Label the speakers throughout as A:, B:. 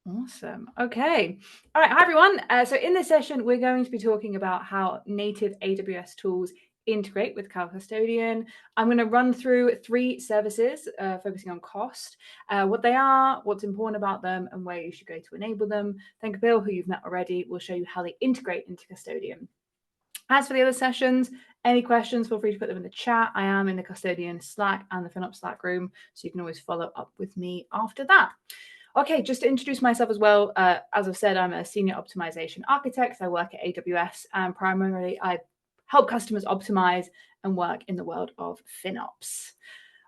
A: Awesome. Okay. All right. Hi, everyone. So in this session, we're going to be talking about how native AWS tools integrate with Cloud Custodian. I'm going to run through 3 services focusing on cost, what they are, what's important about them, and where you should go to enable them. Then Kapil, who you've met already, will show you how they integrate into Custodian. As for the other sessions, any questions, feel free to put them in the chat. I am in the Custodian Slack and the FinOps Slack room, so you can always follow up with me after that. Okay, just to introduce myself as well, as I've said, I'm a senior optimization architect. I work at AWS, and primarily I help customers optimize and work in the world of FinOps.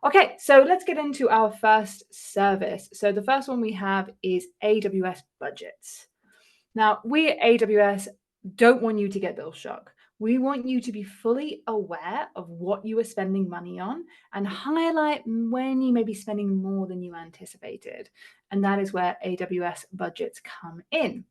A: Okay, so let's get into our first service. So the first one we have is AWS budgets. Now, we at AWS don't want you to get bill shock. We want you to be fully aware of what you are spending money on and highlight when you may be spending more than you anticipated. And that is where AWS budgets come in.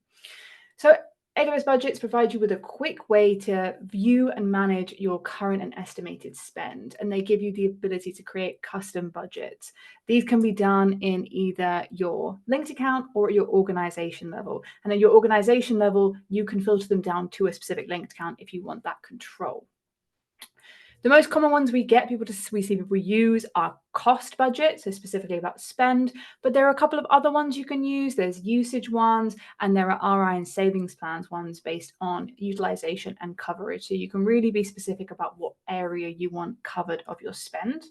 A: So AWS budgets provide you with a quick way to view and manage your current and estimated spend, and they give you the ability to create custom budgets. These can be done in either your linked account or at your organization level. And at your organization level, you can filter them down to a specific linked account if you want that control. The most common ones we see people use are cost budgets, so specifically about spend, but there are a couple of other ones you can use. There's usage ones, and there are RI and savings plans ones based on utilization and coverage. So you can really be specific about what area you want covered of your spend.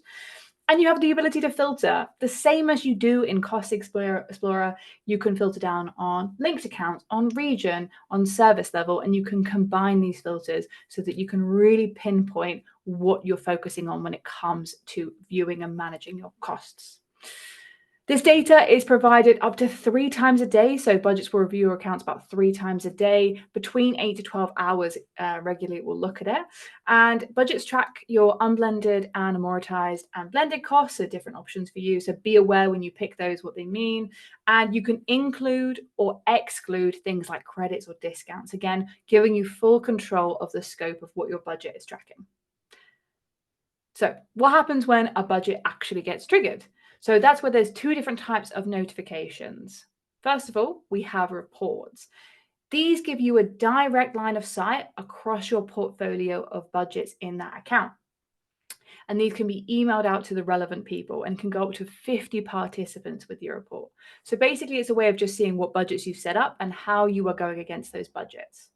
A: And you have the ability to filter the same as you do in Cost Explorer. You can filter down on linked accounts, on region, on service level, and you can combine these filters so that you can really pinpoint what you're focusing on when it comes to viewing and managing your costs. This data is provided up to 3 times a day, so budgets will review your accounts about 3 times a day, between 8 to 12 hours regularly it will look at it. And budgets track your unblended and amortized and blended costs, so different options for you. So be aware when you pick those what they mean. And you can include or exclude things like credits or discounts, again, giving you full control of the scope of what your budget is tracking. So what happens when a budget actually gets triggered? So that's where there's 2 different types of notifications. First of all, we have reports. These give you a direct line of sight across your portfolio of budgets in that account. And these can be emailed out to the relevant people and can go up to 50 participants with your report. So basically, it's a way of just seeing what budgets you've set up and how you are going against those budgets.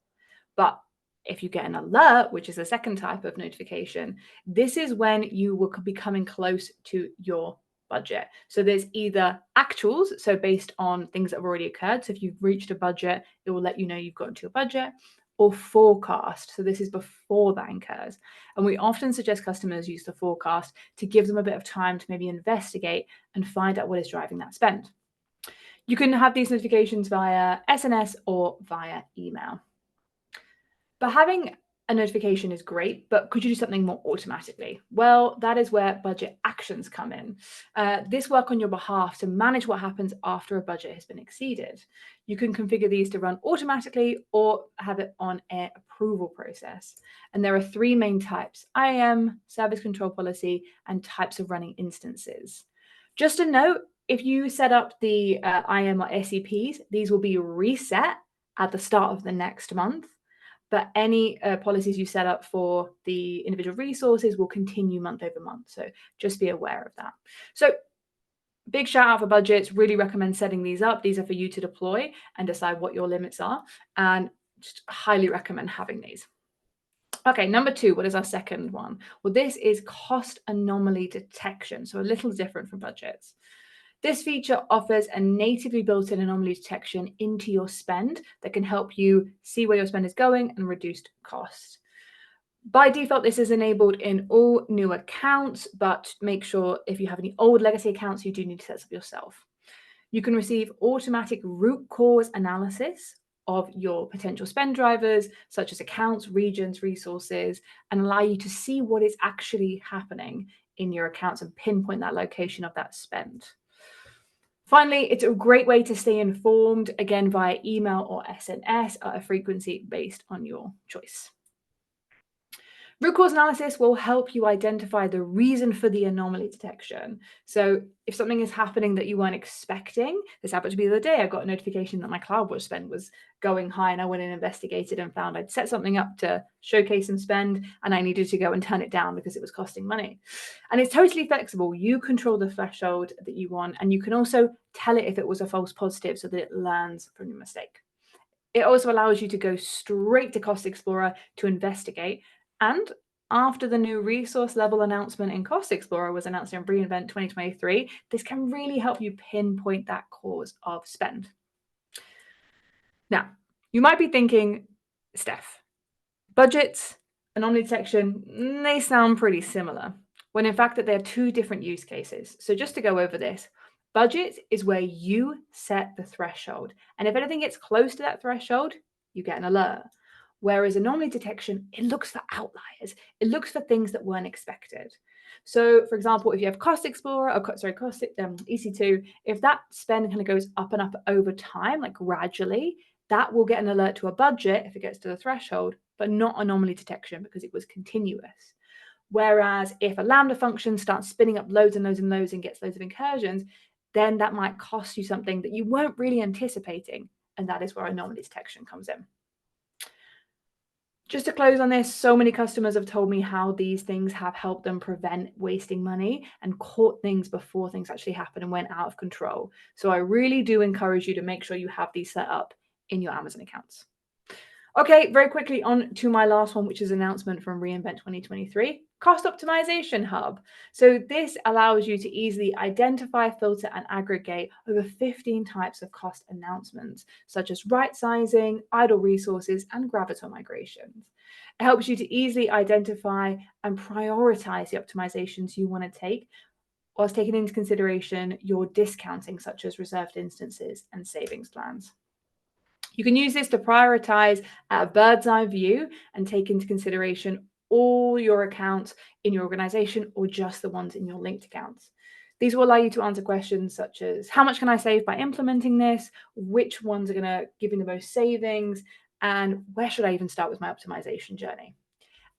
A: But if you get an alert, which is the second type of notification, this is when you will be coming close to your budget. So there's either actuals, so based on things that have already occurred. So if you've reached a budget, it will let you know you've gotten to your budget, or forecast. So this is before that incurs. And we often suggest customers use the forecast to give them a bit of time to maybe investigate and find out what is driving that spend. You can have these notifications via SNS or via email. But having a notification is great, but could you do something more automatically? Well, that is where budget actions come in. This work on your behalf to manage what happens after a budget has been exceeded. You can configure these to run automatically or have it on an approval process. And there are 3 main types: IAM, service control policy, and types of running instances. Just a note, if you set up the IAM or SCPs, these will be reset at the start of the next month. But any policies you set up for the individual resources will continue month over month. So just be aware of that. So big shout out for budgets. Really recommend setting these up. These are for you to deploy and decide what your limits are. And just highly recommend having these. Okay, number 2, what is our second one? Well, this is cost anomaly detection. So a little different from budgets. This feature offers a natively built-in anomaly detection into your spend that can help you see where your spend is going and reduce costs. By default, this is enabled in all new accounts, but make sure if you have any old legacy accounts, you do need to set this up yourself. You can receive automatic root cause analysis of your potential spend drivers, such as accounts, regions, resources, and allow you to see what is actually happening in your accounts and pinpoint that location of that spend. Finally, it's a great way to stay informed, again, via email or SNS at a frequency based on your choice. Root cause analysis will help you identify the reason for the anomaly detection. So if something is happening that you weren't expecting, this happened to be the other day, I got a notification that my CloudWatch spend was going high, and I went and investigated and found I'd set something up to showcase some spend and I needed to go and turn it down because it was costing money. And it's totally flexible. You control the threshold that you want, and you can also tell it if it was a false positive so that it learns from your mistake. It also allows you to go straight to Cost Explorer to investigate. And after the new resource level announcement in Cost Explorer was announced in reInvent 2023, this can really help you pinpoint that cause of spend. Now, you might be thinking, Steph, budgets, anomaly detection, they sound pretty similar, when in fact that they're two different use cases. So just to go over this, budget is where you set the threshold. And if anything gets close to that threshold, you get an alert. Whereas anomaly detection, it looks for outliers. It looks for things that weren't expected. So for example, if you have Cost Explorer, or EC2, if that spend kind of goes up and up over time, like gradually, that will get an alert to a budget if it gets to the threshold, but not anomaly detection because it was continuous. Whereas if a Lambda function starts spinning up loads and loads and loads and gets loads of incursions, then that might cost you something that you weren't really anticipating. And that is where anomaly detection comes in. Just to close on this, so many customers have told me how these things have helped them prevent wasting money and caught things before things actually happened and went out of control. So I really do encourage you to make sure you have these set up in your Amazon accounts. Okay, very quickly on to my last one, which is an announcement from reInvent 2023, Cost Optimization Hub. So this allows you to easily identify, filter, and aggregate over 15 types of cost announcements, such as right sizing, idle resources, and Gravatar migrations. It helps you to easily identify and prioritize the optimizations you want to take, whilst taking into consideration your discounting, such as reserved instances and savings plans. You can use this to prioritize at a bird's eye view and take into consideration all your accounts in your organization or just the ones in your linked accounts. These will allow you to answer questions such as, how much can I save by implementing this? Which ones are going to give me the most savings? And where should I even start with my optimization journey?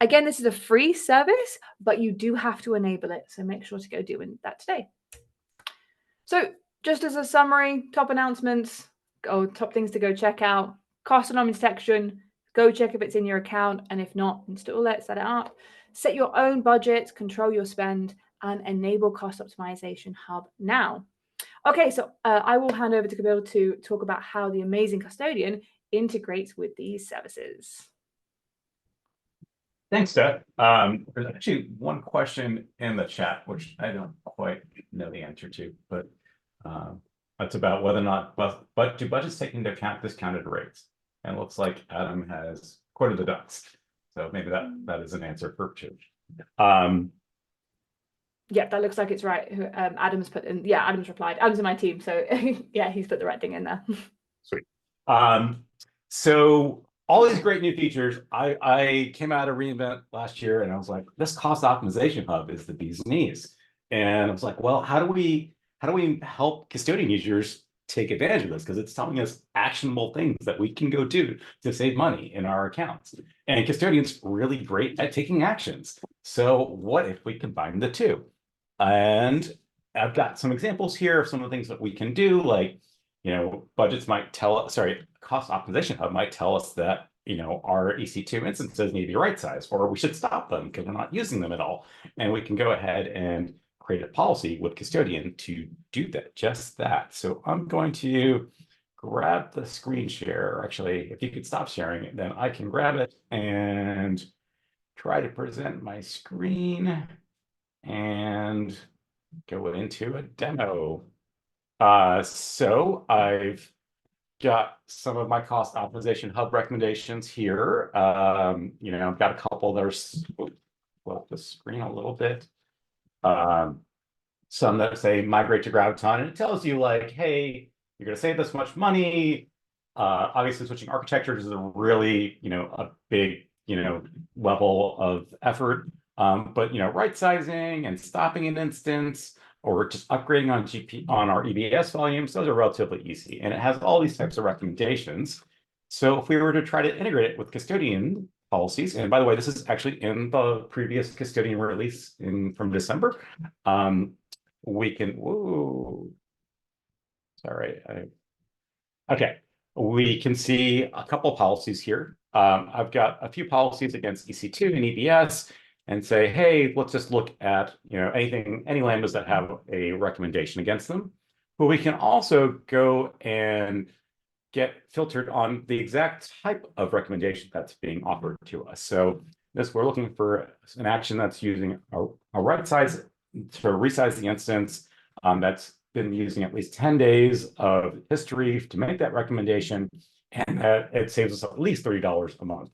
A: Again, this is a free service, but you do have to enable it. So make sure to go do that today. So just as a summary, top announcements, or top things to go check out: cost anomaly detection, go check if it's in your account, and if not, install it, set it up, set your own budget, control your spend, and enable Cost Optimization Hub now. Okay, so I will hand over to Kapil to talk about how the amazing custodian integrates with these services.
B: Thanks, Steph. There's actually one question in the chat, which I don't quite know the answer to, but it's about whether or not, but do budgets take into account discounted rates? And it looks like Adam has quoted the ducks. So maybe that is an answer for two.
A: Yeah, that looks like it's right. Adam's put in, yeah, Adam's replied. Adam's in my team, so yeah, he's put the right thing in there.
B: Sweet. So all these great new features, I came out of reInvent last year and I was like, this cost optimization hub is the bee's knees. And I was like, well, how do we help custodian users take advantage of this? Because it's telling us actionable things that we can go do to save money in our accounts. And custodians really great at taking actions. So what if we combine the two? And I've got some examples here of some of the things that we can do, like, budgets might tell us, Cost Optimization Hub might tell us that, our EC2 instances need to be right sized, or we should stop them because we're not using them at all. And we can go ahead and create a policy with custodian to do that, just that. So I'm going to grab the screen share. Actually, if you could stop sharing it, then I can grab it and try to present my screen and go into a demo. So I've got some of my Cost Optimization Hub recommendations here. I've got a couple that are, well, the screen a little bit. Some that say migrate to Graviton, and it tells you like, hey, you're going to save this much money. Obviously, switching architectures is a really, a big, level of effort. But right sizing and stopping an instance, or just upgrading on our EBS volumes, those are relatively easy. And it has all these types of recommendations. So if we were to try to integrate it with Custodian, policies. And by the way, this is actually in the previous custodian release from December. We can, whoa, sorry. Okay, we can see a couple of policies here. I've got a few policies against EC2 and EBS and say, hey, let's just look at any lambdas that have a recommendation against them. But we can also go and get filtered on the exact type of recommendation that's being offered to us. So we're looking for an action that's using a right size to resize the instance that's been using at least 10 days of history to make that recommendation, and that it saves us at least $30 a month.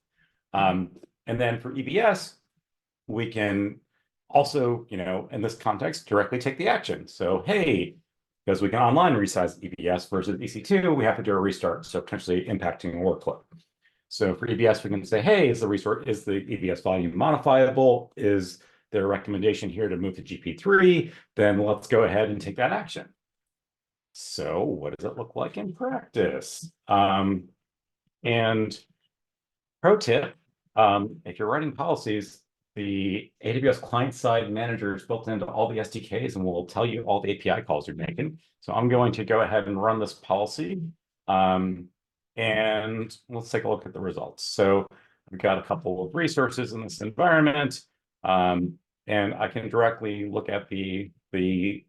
B: And then for EBS, we can also, in this context, directly take the action. So, hey, because we can online resize EBS versus EC2, we have to do a restart, so potentially impacting workload. So for EBS, we can say, hey, is the EBS volume modifiable? Is there a recommendation here to move to GP3? Then let's go ahead and take that action. So what does it look like in practice? And pro tip, if you're writing policies, the AWS client-side manager is built into all the SDKs and will tell you all the API calls you're making. So I'm going to go ahead and run this policy. And let's take a look at the results. So we've got a couple of resources in this environment. And I can directly look at the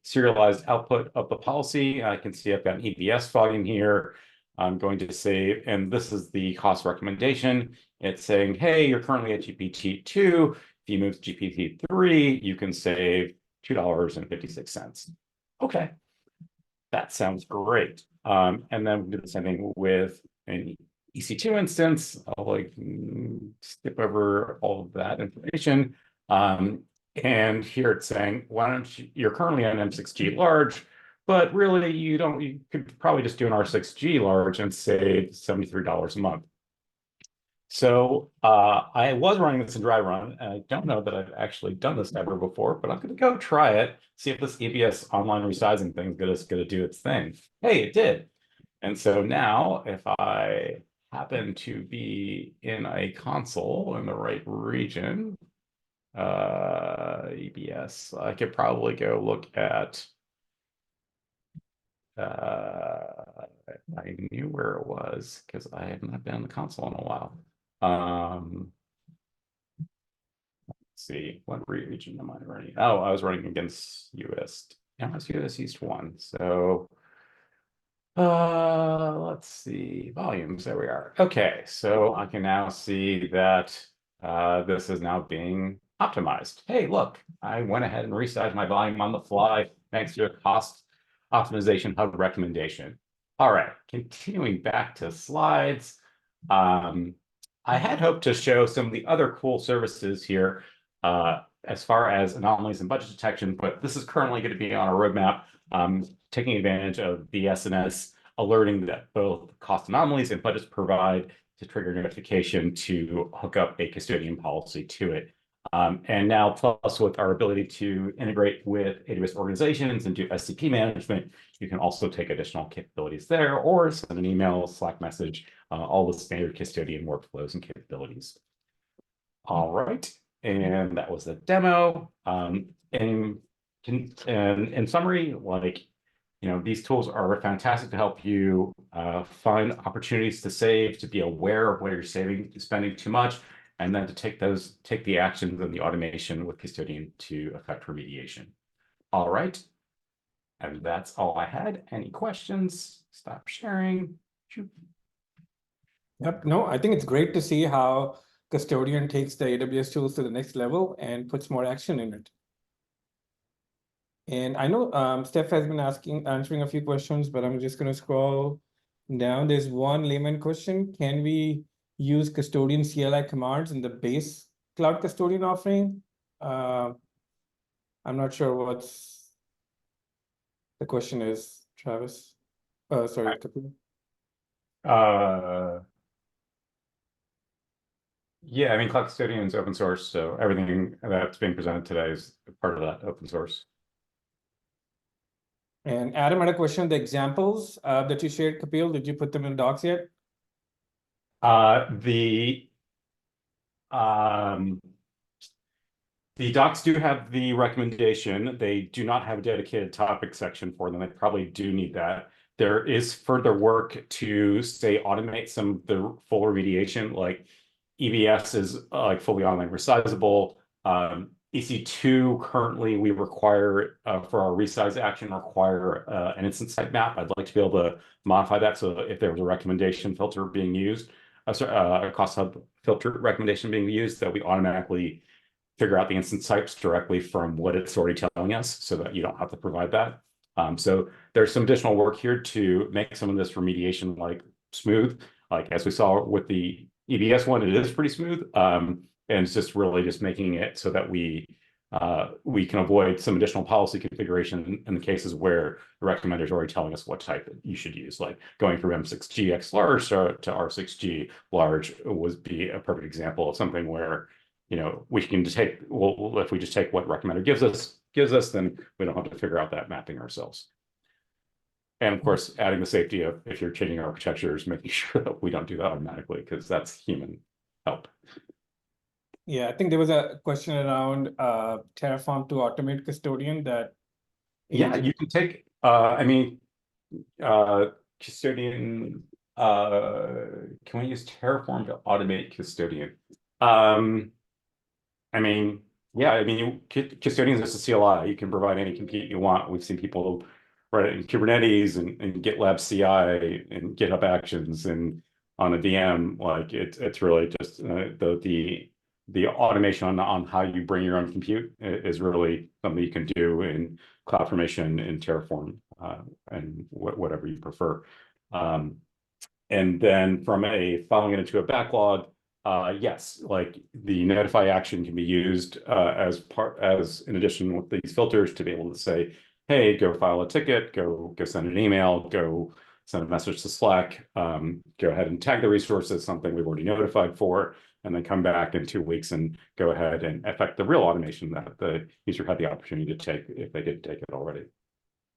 B: serialized output of the policy. I can see I've got an EBS volume here. I'm going to say, and this is the cost recommendation. It's saying, hey, you're currently at GPT-2. If you move to GPT-3, you can save $2.56. Okay, that sounds great. And then we do the same thing with an EC2 instance. I'll skip over all of that information. And here it's saying, you're currently on M6G large, but really you could probably just do an R6G large and save $73 a month. So I was running this in dry run, and I don't know that I've actually done this ever before, but I'm going to go try it, see if this EBS online resizing thing is going to do its thing. Hey, it did. And so now if I happen to be in a console in the right region, EBS, I could probably go look at, I knew where it was because I have not been on the console in a while. Let's see, what region am I running? Oh, I was running against US. Yeah, it's US East 1. So let's see, volumes, there we are. Okay, so I can now see that this is now being optimized. Hey, look, I went ahead and resized my volume on the fly thanks to a cost optimization hub recommendation. All right, continuing back to slides. I had hoped to show some of the other cool services here as far as anomalies and budget detection, but this is currently going to be on our roadmap, taking advantage of the SNS alerting that both cost anomalies and budgets provide to trigger notification to hook up a custodian policy to it. And now, plus with our ability to integrate with AWS organizations and do SCP management, you can also take additional capabilities there or send an email, Slack message, all the standard custodian workflows and capabilities. All right, and that was the demo. In summary, these tools are fantastic to help you find opportunities to save, to be aware of where you're spending too much, and then to take the actions and the automation with Custodian to affect remediation. All right, and that's all I had. Any questions? Stop sharing. Shoot.
C: Yep, no, I think it's great to see how Custodian takes the AWS tools to the next level and puts more action in it. And I know Steph has been answering a few questions, but I'm just going to scroll down. There's one layman question. Can we use custodian CLI commands in the base Cloud Custodian offering? I'm not sure what's the question is, Travis. Sorry, Kapil.
B: Yeah, I mean, Cloud Custodian is open source, so everything that's being presented today is part of that open source.
C: And Adam had a question. The examples that you shared, Kapil, did you put them in docs yet?
B: The docs do have the recommendation. They do not have a dedicated topic section for them. They probably do need that. There is further work to, say, automate some of the full remediation, like EBS is like fully online resizable. EC2 currently we require for our resize action require an instance type map. I'd like to be able to modify that so that if there was a recommendation filter being used, a cost hub filter recommendation being used, that we automatically figure out the instance types directly from what it's already telling us so that you don't have to provide that. So there's some additional work here to make some of this remediation like smooth. Like as we saw with the EBS one, it is pretty smooth. And it's just really just making it so that we can avoid some additional policy configuration in the cases where the recommender is already telling us what type you should use, like going from M6G X large to R6G large would be a perfect example of something where, you know, we can just take, well, if we just take what recommender gives us, then we don't have to figure out that mapping ourselves. And of course, adding the safety of if you're changing architectures, making sure that we don't do that automatically, because that's human help.
C: Yeah, I think there was a question around Terraform to automate custodian that.
B: Yeah, you can take, custodian, can we use Terraform to automate custodian? Custodian is just a CLI. You can provide any compute you want. We've seen people write it in Kubernetes and GitLab CI and GitHub Actions and on a VM. Like it's really just the automation on how you bring your own compute is really something you can do in CloudFormation, in Terraform, and whatever you prefer. And then from following it into a backlog, yes, like the notify action can be used as in addition with these filters to be able to say, hey, go file a ticket, go send an email, go send a message to Slack, go ahead and tag the resource as something we've already notified for, and then come back in 2 weeks and go ahead and affect the real automation that the user had the opportunity to take if they didn't take it already.